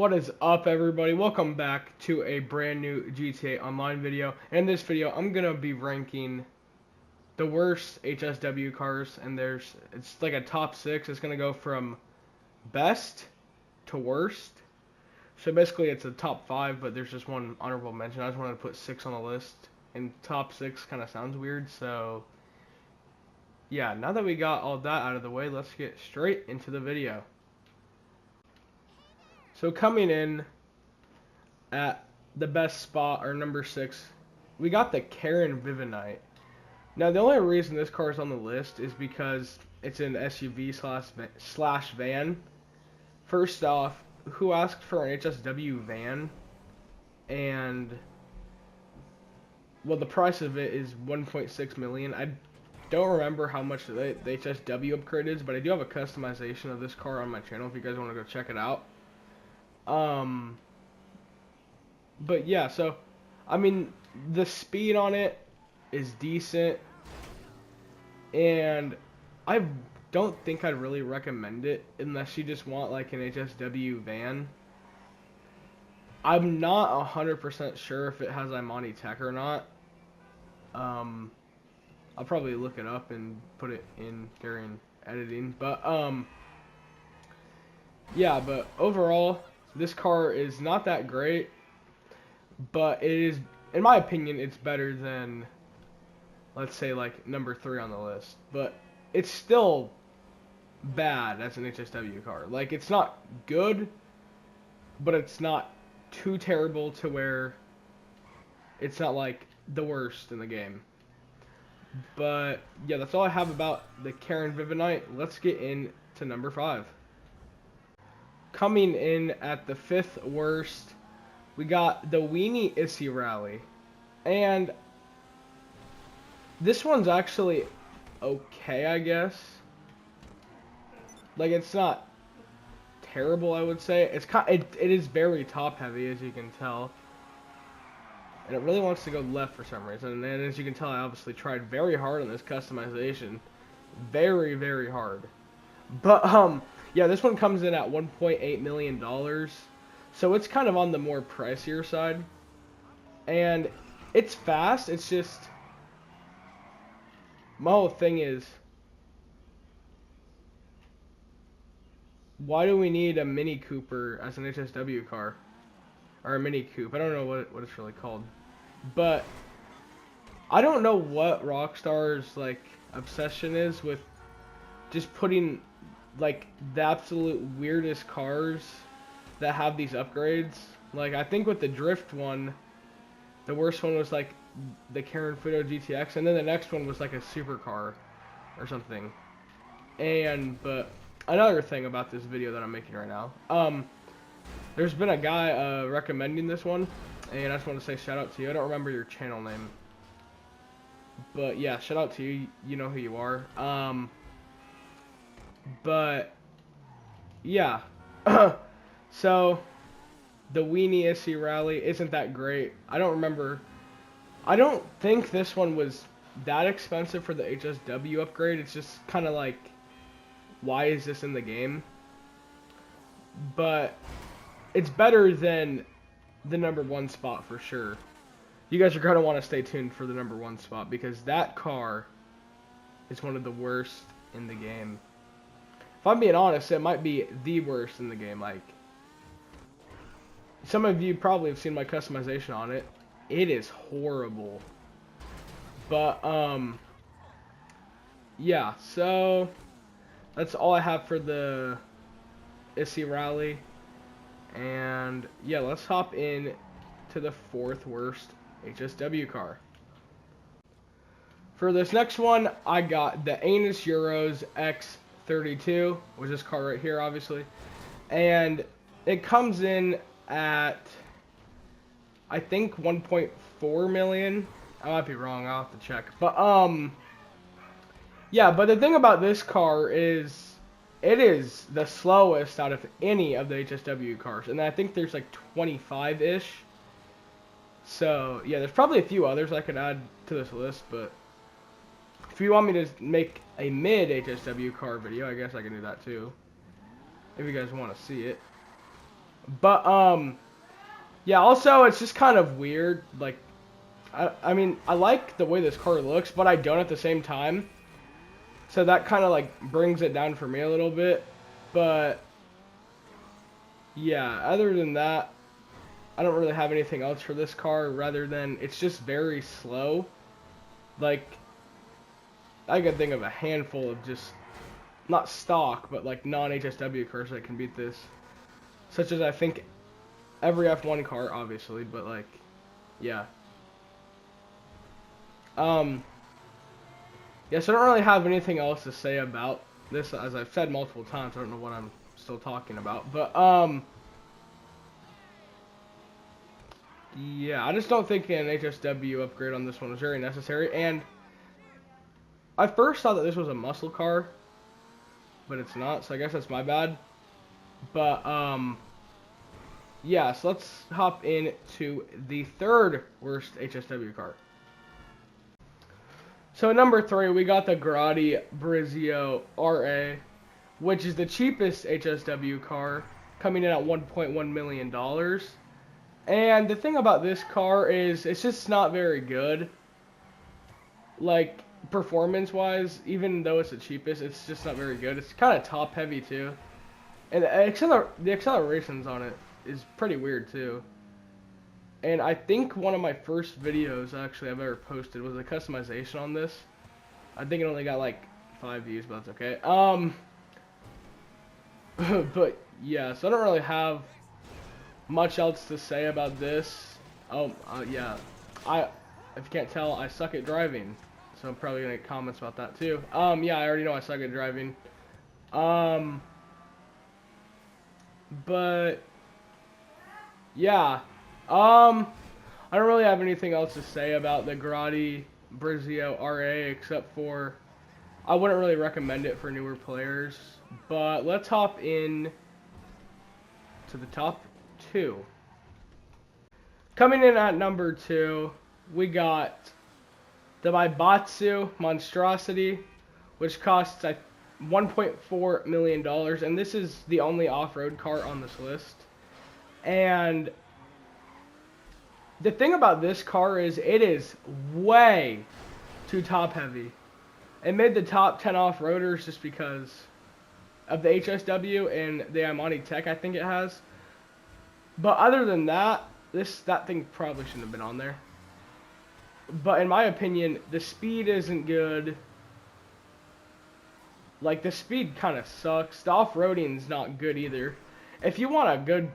What is up, everybody? Welcome back to a brand new GTA Online video. In this video, I'm gonna be ranking the worst HSW cars, and it's like a top 6. It's gonna go from best to worst. So basically, it's a top 5, but there's just one honorable mention. I just wanted to put 6 on the list, and top 6 kind of sounds weird. So yeah, now that we got all that out of the way, let's get straight into the video. So coming in at the best spot, or number 6, we got the Karen Vivanite. Now, the only reason this car is on the list is because it's an SUV slash van. First off, who asked for an HSW van? And, well, the price of it is 1.6 million. I don't remember how much the HSW upgrade is, but I do have a customization of this car on my channel if you guys want to go check it out. But yeah, so, I mean, the speed on it is decent, and I don't think I'd really recommend it unless you just want, like, an HSW van. I'm not 100% sure if it has Imani tech or not. I'll probably look it up and put it in during editing, but, yeah, but overall, this car is not that great, but it is, in my opinion, it's better than, let's say, like, number 3 on the list. But it's still bad as an HSW car. Like, it's not good, but it's not too terrible to where it's not, like, the worst in the game. But, yeah, that's all I have about the Karen Vivanite. Let's get into number 5. Coming in at the 5th worst, we got the Weeny Issi Rally. And this one's actually okay, I guess. Like, it's not terrible, I would say. It is very top heavy, as you can tell. And it really wants to go left for some reason. And as you can tell, I obviously tried very hard on this customization. Very, very hard. But, yeah, this one comes in at $1.8 million. So it's kind of on the more pricier side. And it's fast. It's just, my whole thing is, why do we need a Mini Cooper as an HSW car? Or a Mini Coupe. I don't know what it's really called. But I don't know what Rockstar's, like, obsession is with just putting, like, the absolute weirdest cars that have these upgrades. Like, I think with the drift one, the worst one was, like, the Karen Futo GTX, and then the next one was, like, a supercar or something. But another thing about this video that I'm making right now, there's been a guy recommending this one, and I just want to say shout out to you. I don't remember your channel name, but yeah, shout out to you. You know who you are. But yeah, so the Weeny Issi Rally isn't that great. I don't think this one was that expensive for the HSW upgrade. It's just kind of like, why is this in the game? But it's better than the number 1 spot for sure. You guys are going to want to stay tuned for the number 1 spot, because that car is one of the worst in the game. If I'm being honest, it might be the worst in the game. Like, some of you probably have seen my customization on it. It is horrible. But, yeah, so that's all I have for the Issi Rally. And, yeah, let's hop in to the 4th worst HSW car. For this next one, I got the Euros X32, which is this car right here, obviously. And it comes in at, I think, 1.4 million. I might be wrong, I'll have to check. But, yeah, but the thing about this car is, it is the slowest out of any of the HSW cars. And I think there's like 25-ish. So, yeah, there's probably a few others I could add to this list. But if you want me to make a mid HSW car video, I guess I can do that too, if you guys want to see it. But yeah. Also, it's just kind of weird. Like, I mean, I like the way this car looks, but I don't at the same time. So that kind of like brings it down for me a little bit. But yeah, other than that, I don't really have anything else for this car rather than it's just very slow. Like, I could think of a handful of just, not stock, but like non-HSW cars that can beat this. Such as I think every F1 car, obviously, but like, yeah. Yes, I don't really have anything else to say about this, as I've said multiple times. I don't know what I'm still talking about, but yeah, I just don't think an HSW upgrade on this one was very necessary. And I first thought that this was a muscle car, but it's not, so I guess that's my bad. But yeah, so let's hop into the third worst HSW car. So at number 3, we got the Grotti Brioso RA, which is the cheapest HSW car, coming in at $1.1 million. And the thing about this car is it's just not very good. Like, performance-wise, even though it's the cheapest, it's just not very good. It's kind of top-heavy, too. And the accelerations on it is pretty weird, too. And I think one of my first videos, actually, I've ever posted was a customization on this. I think it only got, like, 5 views, but that's okay. But, yeah, so I don't really have much else to say about this. Yeah. If you can't tell, I suck at driving. So I'm probably going to get comments about that, too. Yeah, I already know I suck at driving. But, yeah. I don't really have anything else to say about the Grotti Brioso RA except for I wouldn't really recommend it for newer players. But let's hop in to the top 2. Coming in at number 2, we got the Batsu Monstrosity, which costs $1.4 million, and this is the only off-road car on this list. And the thing about this car is it is way too top-heavy. It made the top 10 off-roaders just because of the HSW and the Imani Tech I think it has. But other than that, that thing probably shouldn't have been on there. But in my opinion, the speed isn't good. Like, the speed kind of sucks. The off-roading's not good either. If you want a good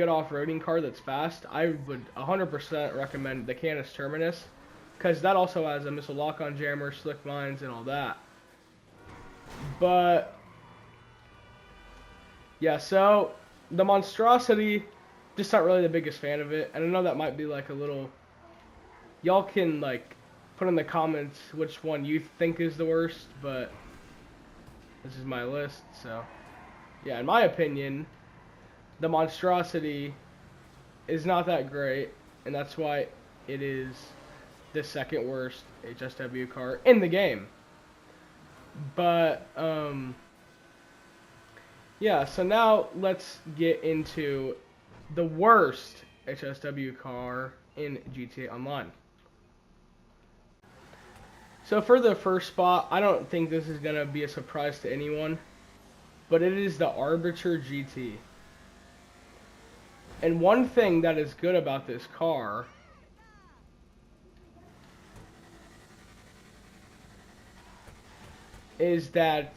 off-roading car that's fast, I would 100% recommend the Canis Terminus, because that also has a missile lock-on jammer, slick lines, and all that. But yeah, so the Monstrosity, just not really the biggest fan of it. And I know that might be like a little, y'all can like put in the comments which one you think is the worst, but this is my list. So yeah, in my opinion, the Monstrosity is not that great, and that's why it is the second worst HSW car in the game. But yeah, so now let's get into the worst HSW car in GTA Online. So for the first spot, I don't think this is going to be a surprise to anyone, but it is the Arbitur GT. And one thing that is good about this car is that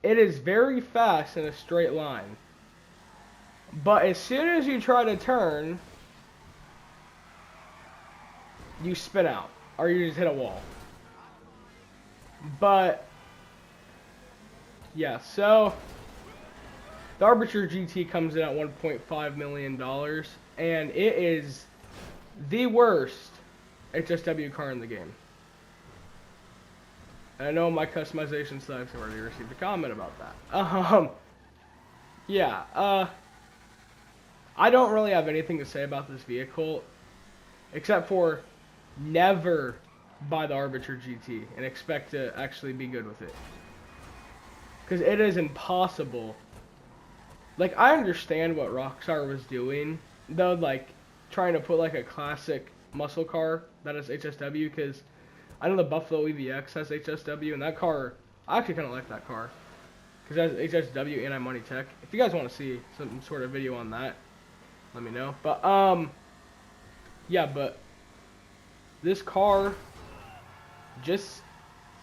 it is very fast in a straight line. But as soon as you try to turn, you spin out, or you just hit a wall. But yeah, so the Arbitur GT comes in at $1.5 million, and it is the worst HSW car in the game. And I know my customization sucks. I've already received a comment about that. Yeah, I don't really have anything to say about this vehicle, except for never buy the Arbitur GT and expect to actually be good with it. Because it is impossible like, I understand what Rockstar was doing, though, like, trying to put, like, a classic muscle car that has HSW, because I know the Buffalo EVX has HSW, and that car, I actually kind of like that car, because it has HSW and Money Tech. If you guys want to see some sort of video on that, let me know. But, yeah, but this car, just,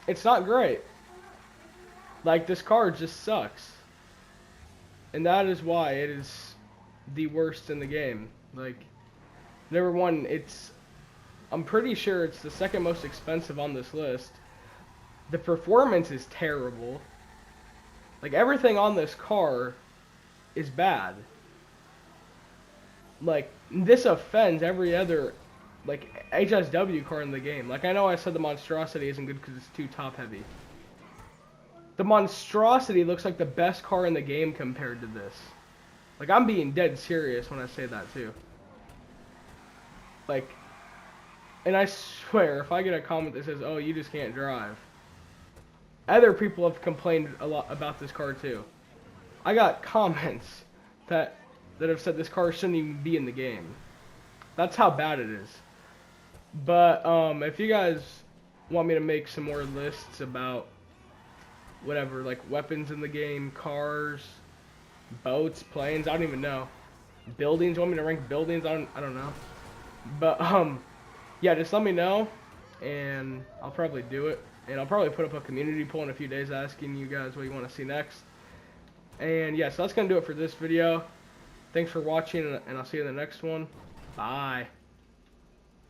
it's not great. Like, this car just sucks. And that is why it is the worst in the game. Like, number one, I'm pretty sure it's the second most expensive on this list. The performance is terrible. Like, everything on this car is bad. Like, this offends every other, like, HSW car in the game. Like, I know I said the Monstrosity isn't good because it's too top heavy. The Monstrosity looks like the best car in the game compared to this. Like, I'm being dead serious when I say that, too. Like, and I swear, if I get a comment that says, oh, you just can't drive. Other people have complained a lot about this car, too. I got comments that have said this car shouldn't even be in the game. That's how bad it is. But, if you guys want me to make some more lists about whatever, like weapons in the game, cars, boats, planes, I don't even know. Buildings, want me to rank buildings? I don't know. But, yeah, just let me know, and I'll probably do it. And I'll probably put up a community poll in a few days asking you guys what you want to see next. And, yeah, so that's going to do it for this video. Thanks for watching, and I'll see you in the next one. Bye.